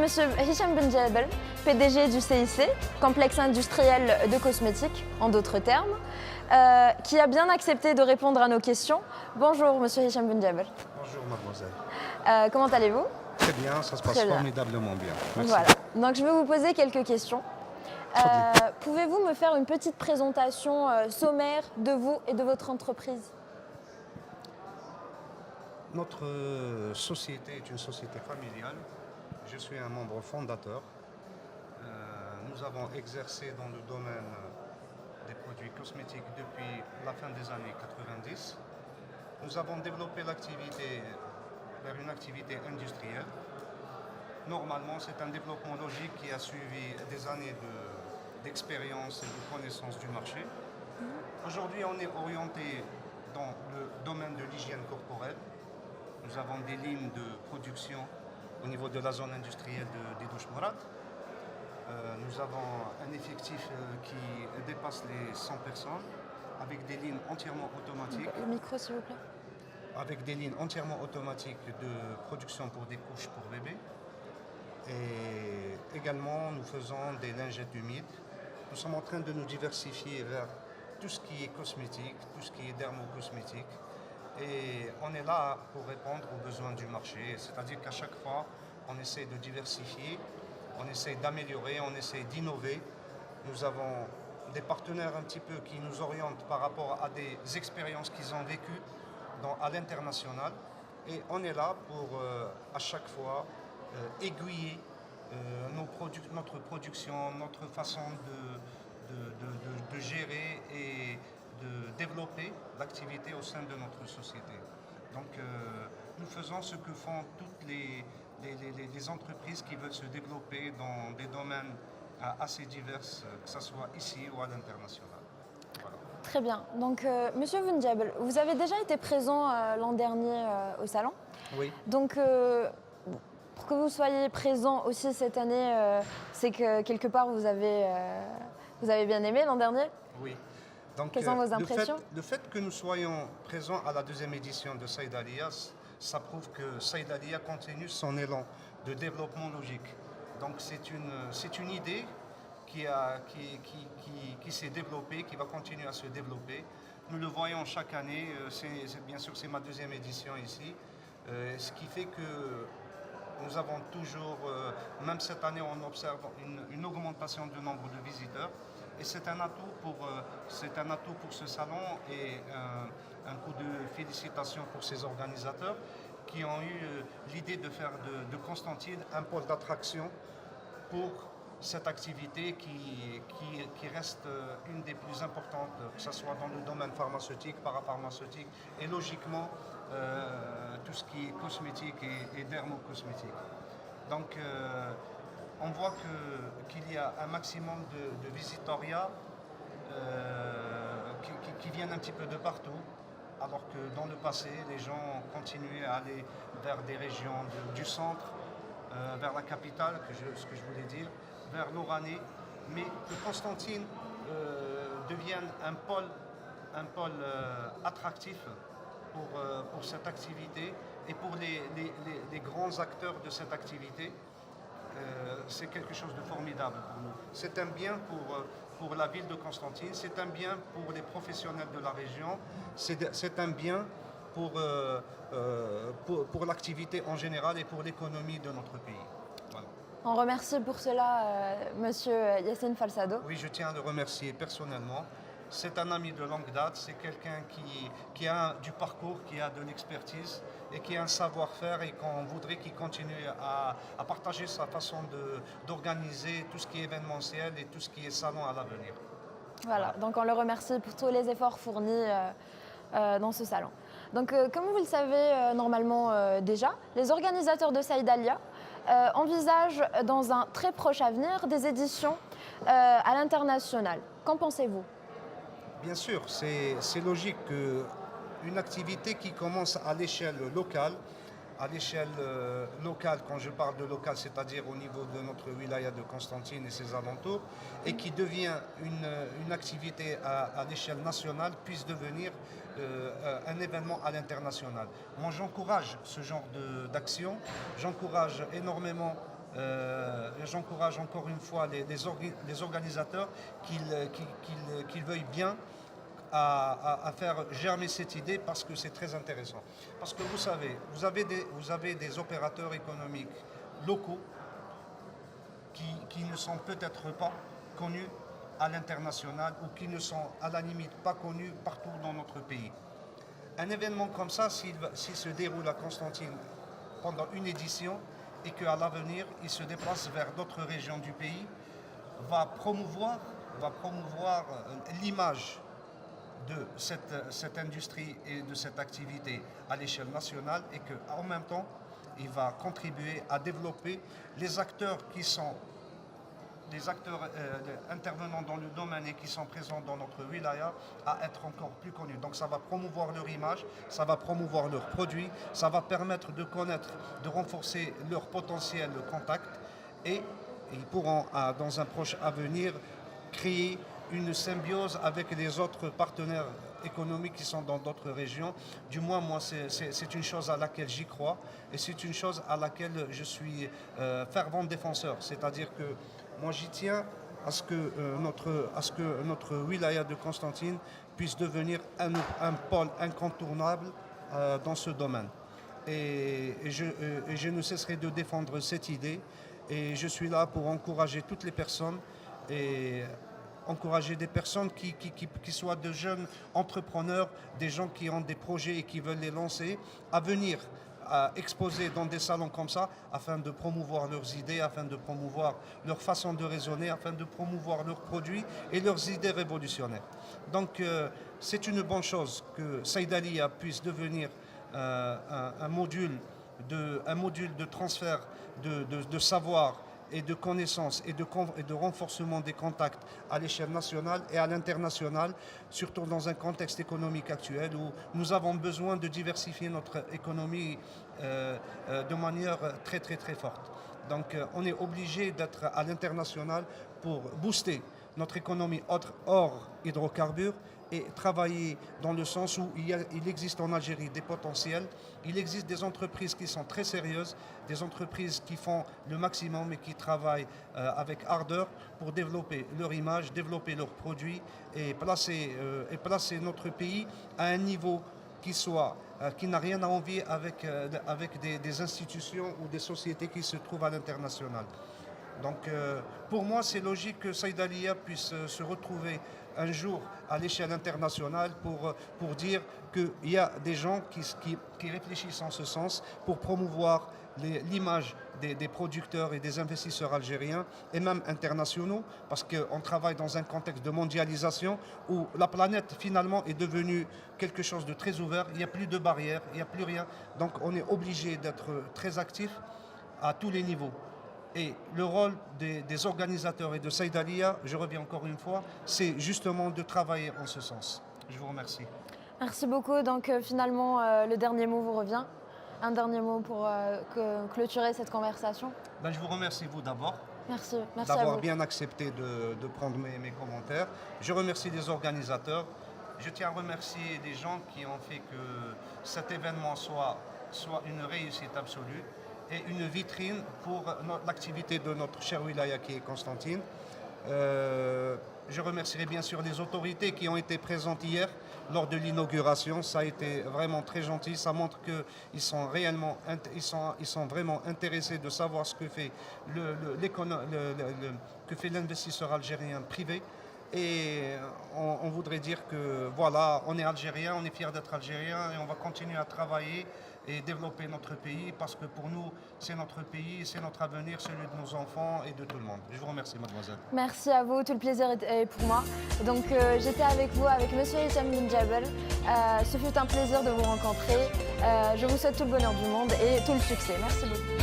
Monsieur Hicham Ben Jabel, PDG du CIC, complexe industriel de cosmétiques, en d'autres termes, qui a bien accepté de répondre à nos questions. Bonjour Monsieur Hicham Ben Jabel. Bonjour mademoiselle. Comment allez-vous? Très bien, ça se passe formidablement bien. Merci. Voilà, donc je vais vous poser quelques questions. Pouvez-vous me faire une petite présentation sommaire de vous et de votre entreprise? Notre société est une société familiale. Je suis un membre fondateur. Nous avons exercé dans le domaine des produits cosmétiques depuis la fin des années 90. Nous avons développé l'activité vers une activité industrielle. Normalement, c'est un développement logique qui a suivi des années d'expérience et de connaissance du marché. Aujourd'hui, on est orienté dans le domaine de l'hygiène corporelle. Nous avons des lignes de production au niveau de la zone industrielle des douches Mourad. Nous avons un effectif qui dépasse les 100 personnes avec des lignes entièrement automatiques. Le micro, s'il vous plaît. Avec des lignes entièrement automatiques de production pour des couches pour bébés. Et également, nous faisons des lingettes humides. Nous sommes en train de nous diversifier vers tout ce qui est cosmétique, tout ce qui est dermocosmétique. Et on est là pour répondre aux besoins du marché. C'est-à-dire qu'à chaque fois, on essaie de diversifier, on essaie d'améliorer, on essaie d'innover. Nous avons des partenaires un petit peu qui nous orientent par rapport à des expériences qu'ils ont vécues à l'international. Et on est là pour, à chaque fois, aiguiller notre production, notre façon de gérer et de développer l'activité au sein de notre société. Donc nous faisons ce que font toutes les entreprises qui veulent se développer dans des domaines assez divers, que ce soit ici ou à l'international. Voilà. Très bien. Donc, Monsieur Ben Jabel, vous avez déjà été présent l'an dernier au salon. Oui. Donc, pour que vous soyez présent aussi cette année, c'est que quelque part vous avez bien aimé l'an dernier. Oui. Donc, quelles sont vos impressions? Le fait que nous soyons présents à la deuxième édition de Saïdalia, ça prouve que Saïdalia continue son élan de développement logique. Donc c'est une idée qui s'est développée, qui va continuer à se développer. Nous le voyons chaque année, bien sûr c'est ma deuxième édition ici, ce qui fait que nous avons toujours, même cette année on observe une augmentation du nombre de visiteurs. Et c'est un atout pour ce salon et un coup de félicitations pour ses organisateurs qui ont eu l'idée de faire de Constantine un pôle d'attraction pour cette activité qui reste une des plus importantes, que ce soit dans le domaine pharmaceutique, parapharmaceutique et logiquement tout ce qui est cosmétique et dermocosmétique. Donc on voit qu'il y a un maximum de visitoriats qui viennent un petit peu de partout, alors que dans le passé, les gens ont continué à aller vers des régions du centre, vers la capitale, ce que je voulais dire, vers l'Oranais, mais que Constantine devienne un pôle attractif pour cette activité et pour les grands acteurs de cette activité. C'est quelque chose de formidable pour nous. C'est un bien pour la ville de Constantine, c'est un bien pour les professionnels de la région, c'est un bien pour l'activité en général et pour l'économie de notre pays. Voilà. On remercie pour cela Monsieur Yassine Falsado. Oui, je tiens à le remercier personnellement. C'est un ami de longue date, c'est quelqu'un qui a du parcours, qui a de l'expertise et qui a un savoir-faire et qu'on voudrait qu'il continue à partager sa façon d'organiser tout ce qui est événementiel et tout ce qui est salon à l'avenir. Voilà, donc on le remercie pour tous les efforts fournis dans ce salon. Donc comme vous le savez normalement déjà, les organisateurs de Saïdalia envisagent dans un très proche avenir des éditions à l'international. Qu'en pensez-vous ? Bien sûr, c'est logique qu'une activité qui commence à l'échelle locale, quand je parle de local, c'est-à-dire au niveau de notre wilaya de Constantine et ses alentours, et qui devient une activité à l'échelle nationale, puisse devenir un événement à l'international. Moi, j'encourage ce genre d'action, j'encourage énormément J'encourage encore une fois les organisateurs qu'ils veuillent bien à faire germer cette idée parce que c'est très intéressant. Parce que vous savez, vous avez des opérateurs économiques locaux qui ne sont peut-être pas connus à l'international ou qui ne sont à la limite pas connus partout dans notre pays. Un événement comme ça, s'il se déroule à Constantine pendant une édition et qu'à l'avenir, il se déplace vers d'autres régions du pays, va promouvoir l'image de cette industrie et de cette activité à l'échelle nationale et qu'en même temps, il va contribuer à développer les acteurs intervenant dans le domaine et qui sont présents dans notre wilaya à être encore plus connus. Donc ça va promouvoir leur image, ça va promouvoir leurs produits, ça va permettre de connaître, de renforcer leur potentiel contact et ils pourront dans un proche avenir créer une symbiose avec les autres partenaires économiques qui sont dans d'autres régions. Du moins, moi, c'est une chose à laquelle j'y crois et c'est une chose à laquelle je suis fervent défenseur. C'est-à-dire que moi, j'y tiens à ce que notre wilaya de Constantine puisse devenir un pôle incontournable dans ce domaine. Et je ne cesserai de défendre cette idée et je suis là pour encourager toutes les personnes et encourager des personnes qui soient de jeunes entrepreneurs, des gens qui ont des projets et qui veulent les lancer, à venir à exposer dans des salons comme ça afin de promouvoir leurs idées, afin de promouvoir leur façon de raisonner, afin de promouvoir leurs produits et leurs idées révolutionnaires. Donc c'est une bonne chose que Saïdalia puisse devenir un module de transfert de savoir et de connaissances et de renforcement des contacts à l'échelle nationale et à l'international, surtout dans un contexte économique actuel où nous avons besoin de diversifier notre économie de manière très très très forte. Donc on est obligé d'être à l'international pour booster notre économie hors hydrocarbures et travailler dans le sens où il existe en Algérie des potentiels, il existe des entreprises qui sont très sérieuses, des entreprises qui font le maximum et qui travaillent avec ardeur pour développer leur image, développer leurs produits et placer notre pays à un niveau qui n'a rien à envier avec des institutions ou des sociétés qui se trouvent à l'international. Donc pour moi, c'est logique que Saïdalia puisse se retrouver un jour à l'échelle internationale pour dire qu'il y a des gens qui réfléchissent en ce sens pour promouvoir l'image des producteurs et des investisseurs algériens et même internationaux parce qu'on travaille dans un contexte de mondialisation où la planète finalement est devenue quelque chose de très ouvert, il n'y a plus de barrières, il n'y a plus rien. Donc on est obligé d'être très actif à tous les niveaux. Et le rôle des organisateurs et de Saïdalia, je reviens encore une fois, c'est justement de travailler en ce sens. Je vous remercie. Merci beaucoup. Donc finalement, le dernier mot vous revient. Un dernier mot pour clôturer cette conversation. Je vous remercie vous d'abord. Merci à vous. D'avoir bien accepté de prendre mes commentaires. Je remercie les organisateurs. Je tiens à remercier les gens qui ont fait que cet événement soit une réussite absolue et une vitrine pour l'activité de notre chère wilaya qui est Constantine. Je remercierai bien sûr les autorités qui ont été présentes hier lors de l'inauguration. Ça a été vraiment très gentil. Ça montre qu'ils sont vraiment intéressés de savoir ce que fait l'investisseur algérien privé. Et on voudrait dire que voilà, on est algérien, on est fiers d'être algérien et on va continuer à travailler et développer notre pays parce que pour nous, c'est notre pays, c'est notre avenir, celui de nos enfants et de tout le monde. Je vous remercie, mademoiselle. Merci à vous, tout le plaisir est pour moi. Donc j'étais avec vous, avec Monsieur Hicham Ben Djabel. Ce fut un plaisir de vous rencontrer. Je vous souhaite tout le bonheur du monde et tout le succès. Merci beaucoup.